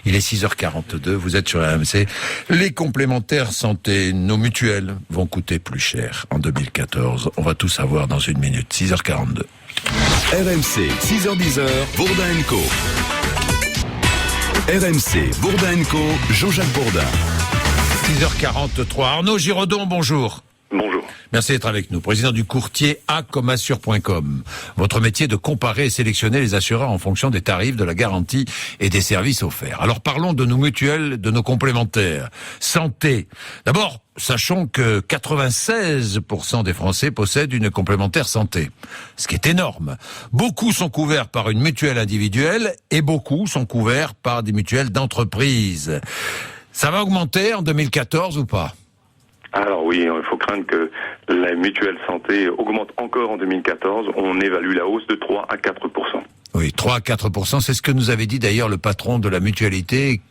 Il est 6h42, vous êtes sur RMC. Les complémentaires santé, nos mutuelles vont coûter plus cher en 2014. On va tout savoir dans une minute. 6h42. RMC, 6h10, Bourdin & Co. RMC, Bourdin & Co, Jean-Jacques Bourdin. 6h43. Arnaud Giraudon, bonjour. Bonjour. Merci d'être avec nous. Président du courtier A-Comme-Assure.com. Votre métier est de comparer et sélectionner les assureurs en fonction des tarifs, de la garantie et des services offerts. Alors parlons de nos mutuelles, de nos complémentaires. Santé. D'abord, sachons que 96% des Français possèdent une complémentaire santé. Ce qui est énorme. Beaucoup sont couverts par une mutuelle individuelle et beaucoup sont couverts par des mutuelles d'entreprise. Ça va augmenter en 2014 ou pas ? Alors oui, il faut craindre que la mutuelle santé augmente encore en 2014. On évalue la hausse de 3 à 4%. Oui, 3 à 4%, c'est ce que nous avait dit d'ailleurs le patron de la mutualité,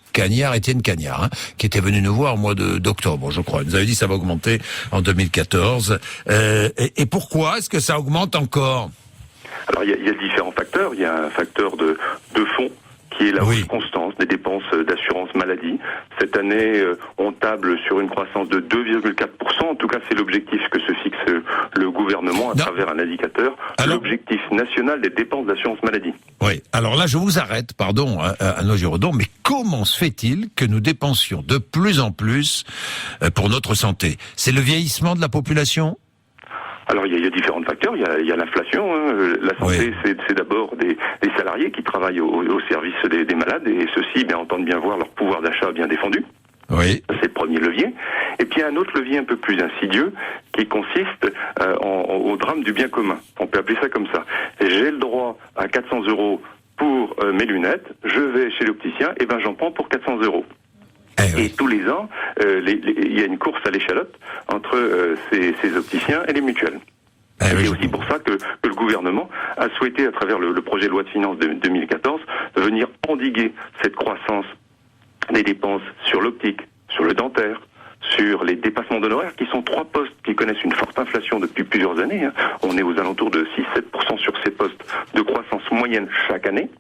Étienne Cagnard, qui était venu nous voir au mois d'octobre, je crois. Il nous avait dit que ça va augmenter en 2014. Et pourquoi est-ce que ça augmente encore ? Alors il y a différents facteurs. Il y a un facteur de fond, qui est la hausse constante des dépenses d'assurance maladie. Cette année, on table sur une croissance de 2,4%. En tout cas, c'est l'objectif que se fixe le gouvernement à travers un indicateur. L'objectif national des dépenses d'assurance maladie. Oui. Alors là, je vous arrête, pardon, Arnaud Giraudon, mais comment se fait-il que nous dépensions de plus en plus pour notre santé ? C'est le vieillissement de la population ? Alors il y a différents facteurs, il y a l'inflation, la santé c'est d'abord des salariés qui travaillent au service des malades et ceux-ci entendent bien voir leur pouvoir d'achat bien défendu. Oui. C'est le premier levier. Et puis il y a un autre levier un peu plus insidieux qui consiste au drame du bien commun. On peut appeler ça comme ça. J'ai le droit à 400 € pour mes lunettes, je vais chez l'opticien, et j'en prends pour 400 €. Et tous les ans, il y a une course à l'échalote entre ces opticiens et les mutuelles. C'est aussi pour ça que le gouvernement a souhaité, à travers le projet de loi de finances de 2014, venir endiguer cette croissance des dépenses sur l'optique, sur le dentaire, sur les dépassements d'honoraires, qui sont 3 postes qui connaissent une forte inflation depuis plusieurs années. On est aux alentours de 6-7% sur ces postes de croissance moyenne chaque année.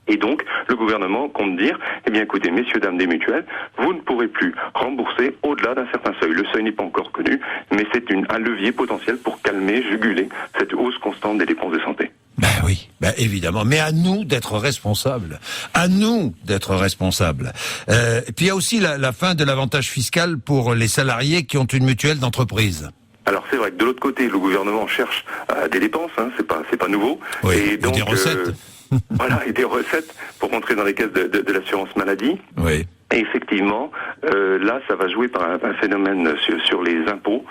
Et donc, le gouvernement compte dire, écoutez, messieurs, dames des mutuelles, vous ne pourrez plus rembourser au-delà d'un certain seuil. Le seuil n'est pas encore connu, mais c'est un levier potentiel pour calmer, juguler cette hausse constante des dépenses de santé. Oui, évidemment. Mais à nous d'être responsables. À nous d'être responsables. Et puis il y a aussi la fin de l'avantage fiscal pour les salariés qui ont une mutuelle d'entreprise. Alors c'est vrai que de l'autre côté, le gouvernement cherche des dépenses, c'est pas nouveau. Oui, et donc des recettes. Et des recettes pour rentrer dans les caisses de l'assurance maladie. Oui. Et effectivement, là, ça va jouer par un phénomène sur les impôts.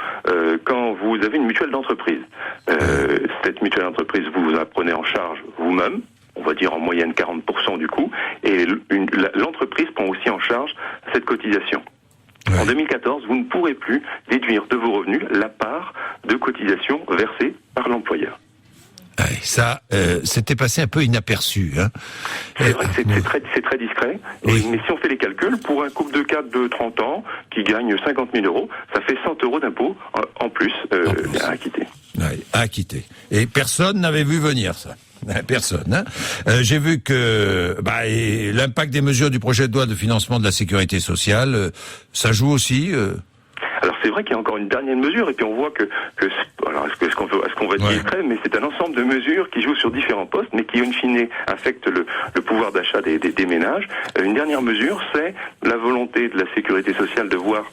Quand vous avez une mutuelle d'entreprise, cette mutuelle d'entreprise, vous la prenez en charge vous-même, on va dire en moyenne 40% du coût, et l'entreprise prend aussi en charge cette cotisation. Ouais. En 2014, vous ne pourrez plus déduire de vos revenus la part de cotisation versée par l'employeur. Ça, c'était passé un peu inaperçu. C'est vrai que c'est très discret. Oui. Mais si on fait les calculs, pour un couple de cadres de 30 ans qui gagne 50 000 €, ça fait 100 € d'impôt en plus à acquitter. À acquitter. Et personne n'avait vu venir ça. Personne. J'ai vu que l'impact des mesures du projet de loi de financement de la sécurité sociale, ça joue aussi. Alors c'est vrai qu'il y a encore une dernière mesure, et puis on voit est-ce qu'on va être discret, mais c'est un ensemble de mesures qui jouent sur différents postes, mais qui in fine affectent le pouvoir d'achat des ménages. Une dernière mesure, c'est la volonté de la sécurité sociale de voir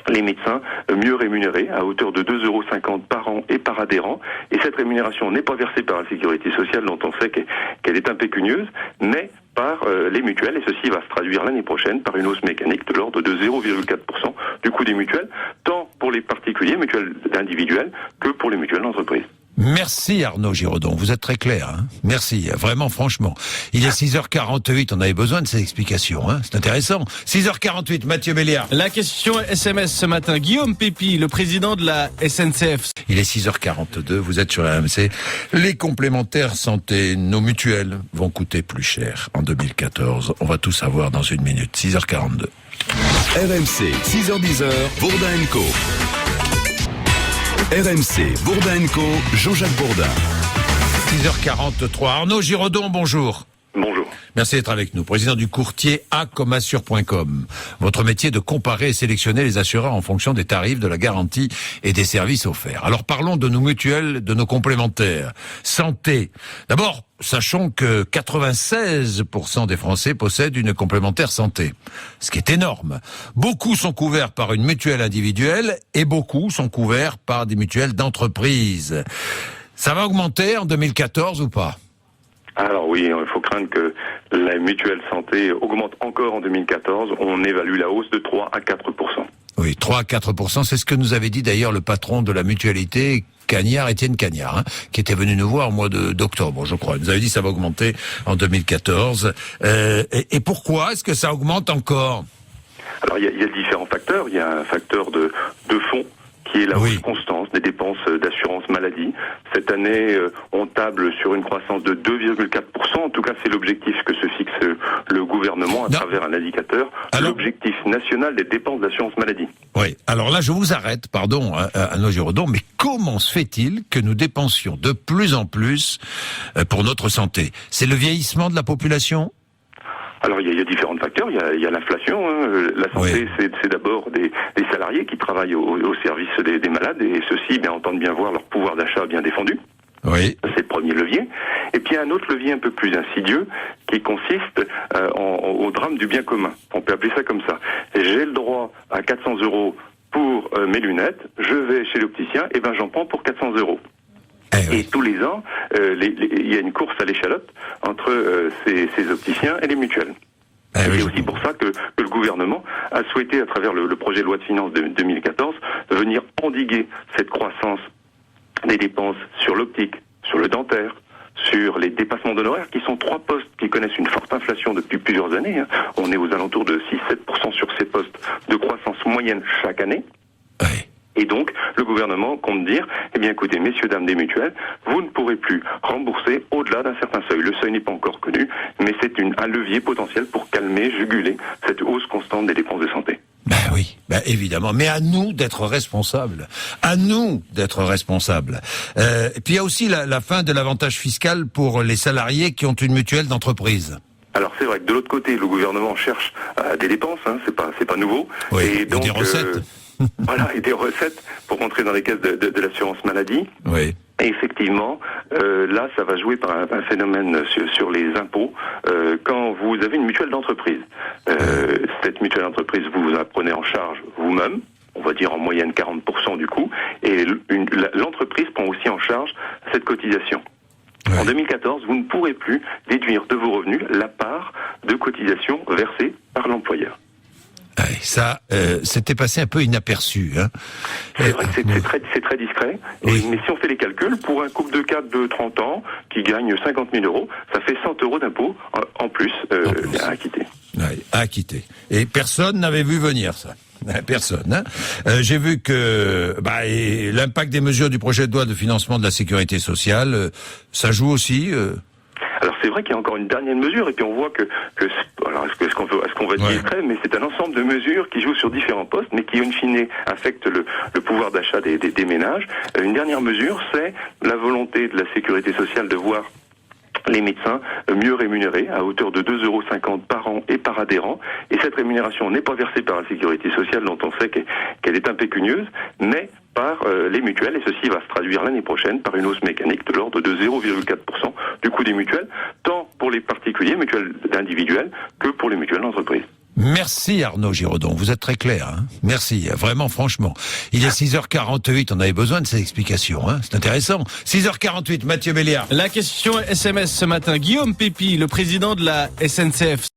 les médecins mieux rémunérés à hauteur de 2,50 € par an et par adhérent. Et cette rémunération n'est pas versée par la sécurité sociale, dont on sait qu'elle est impécunieuse, mais par les mutuelles, et ceci va se traduire l'année prochaine par une hausse mécanique de l'ordre de 0,4% du coût des mutuelles, tant pour les particuliers, mutuelles individuelles, que pour les mutuelles d'entreprise. Merci Arnaud Giraudon, vous êtes très clair. Merci, vraiment, franchement. Il est 6h48, on avait besoin de ces explications, c'est intéressant. 6h48, Mathieu Béliard. La question SMS ce matin, Guillaume Pépi, le président de la SNCF. Il est 6h42, vous êtes sur RMC. Les complémentaires santé, nos mutuelles vont coûter plus cher en 2014. On va tout savoir dans une minute. 6h42. RMC, 6h10, Bourdin & Co. RMC, Bourdin & Co, Jean-Jacques Bourdin. 6h43. Arnaud Giraudon, bonjour. Bonjour. Merci d'être avec nous. Président du courtier acomassure.com. Votre métier de comparer et sélectionner les assureurs en fonction des tarifs, de la garantie et des services offerts. Alors parlons de nos mutuelles, de nos complémentaires. Santé. D'abord, sachons que 96% des Français possèdent une complémentaire santé. Ce qui est énorme. Beaucoup sont couverts par une mutuelle individuelle et beaucoup sont couverts par des mutuelles d'entreprise. Ça va augmenter en 2014 ou pas ? Alors oui, il faut craindre que la mutuelle santé augmente encore en 2014. On évalue la hausse de 3 à 4%. Oui, 3 à 4%, c'est ce que nous avait dit d'ailleurs le patron de la mutualité, Étienne Cagnard, qui était venu nous voir au mois d'octobre, je crois. Il nous avait dit que ça va augmenter en 2014. Et pourquoi est-ce que ça augmente encore ? Alors il y a différents facteurs. Il y a un facteur de fond qui est la hausse constante des dépenses d'assurance maladie. Cette année, on table sur une croissance de 2,4%. En tout cas, c'est l'objectif que se fixe le gouvernement à travers un indicateur, l'objectif national des dépenses d'assurance maladie. Oui, alors là, je vous arrête, pardon, Arnaud Giraudon, mais comment se fait-il que nous dépensions de plus en plus pour notre santé ? C'est le vieillissement de la population ? Alors il y a différents facteurs, il y a l'inflation, la santé c'est d'abord des salariés qui travaillent au service des malades et ceux-ci entendent bien voir leur pouvoir d'achat bien défendu. Oui. C'est le premier levier. Et puis il y a un autre levier un peu plus insidieux qui consiste au drame du bien commun. On peut appeler ça comme ça. J'ai le droit à 400 € pour mes lunettes, je vais chez l'opticien et j'en prends pour 400 €. Et tous les ans, il y a une course à l'échalote entre ces opticiens et les mutuelles. C'est aussi pour ça que le gouvernement a souhaité, à travers le projet de loi de finances de 2014, venir endiguer cette croissance des dépenses sur l'optique, sur le dentaire, sur les dépassements d'honoraires, qui sont 3 postes qui connaissent une forte inflation depuis plusieurs années. On est aux alentours de 6-7% sur ces postes de croissance moyenne chaque année. Et donc, le gouvernement compte dire, écoutez, messieurs, dames des mutuelles, vous ne pourrez plus rembourser au-delà d'un certain seuil. Le seuil n'est pas encore connu, mais c'est un levier potentiel pour calmer, juguler cette hausse constante des dépenses de santé. Oui, évidemment. Mais à nous d'être responsables. À nous d'être responsables. Et puis il y a aussi la fin de l'avantage fiscal pour les salariés qui ont une mutuelle d'entreprise. Alors c'est vrai que de l'autre côté, le gouvernement cherche des dépenses, c'est pas nouveau. Oui, et donc des recettes. Et des recettes pour rentrer dans les caisses de l'assurance maladie. Oui. Et effectivement, là, ça va jouer par un phénomène sur les impôts. Quand vous avez une mutuelle d'entreprise, cette mutuelle d'entreprise, vous la prenez en charge vous-même, on va dire en moyenne 40% du coût, et l'entreprise prend aussi en charge cette cotisation. Ouais. En 2014, vous ne pourrez plus déduire de vos revenus la part de cotisation versée par l'employeur. Ça, c'était passé un peu inaperçu. C'est vrai que c'est très discret. Oui. Mais si on fait les calculs, pour un couple de cadres de 30 ans qui gagne 50 000 €, ça fait 100 € d'impôt en plus à acquitter. À acquitter. Et personne n'avait vu venir ça. Personne. J'ai vu que l'impact des mesures du projet de loi de financement de la sécurité sociale, ça joue aussi. Alors c'est vrai qu'il y a encore une dernière mesure, et puis on voit est-ce qu'on va dire discret, mais c'est un ensemble de mesures qui jouent sur différents postes, mais qui in fine affectent le pouvoir d'achat des ménages. Une dernière mesure, c'est la volonté de la sécurité sociale de voir les médecins mieux rémunérés à hauteur de 2,50 € par an et par adhérent. Et cette rémunération n'est pas versée par la sécurité sociale, dont on sait qu'elle est impécunieuse, mais par les mutuelles, et ceci va se traduire l'année prochaine par une hausse mécanique de l'ordre de 0,4% du coût des mutuelles, tant pour les particuliers, mutuelles individuelles, que pour les mutuelles d'entreprise. Merci Arnaud Giraudon, vous êtes très clair. Merci, vraiment, franchement. Il est 6h48, on avait besoin de ces explications, c'est intéressant. 6h48, Mathieu Béliard. La question SMS ce matin, Guillaume Pépi, le président de la SNCF.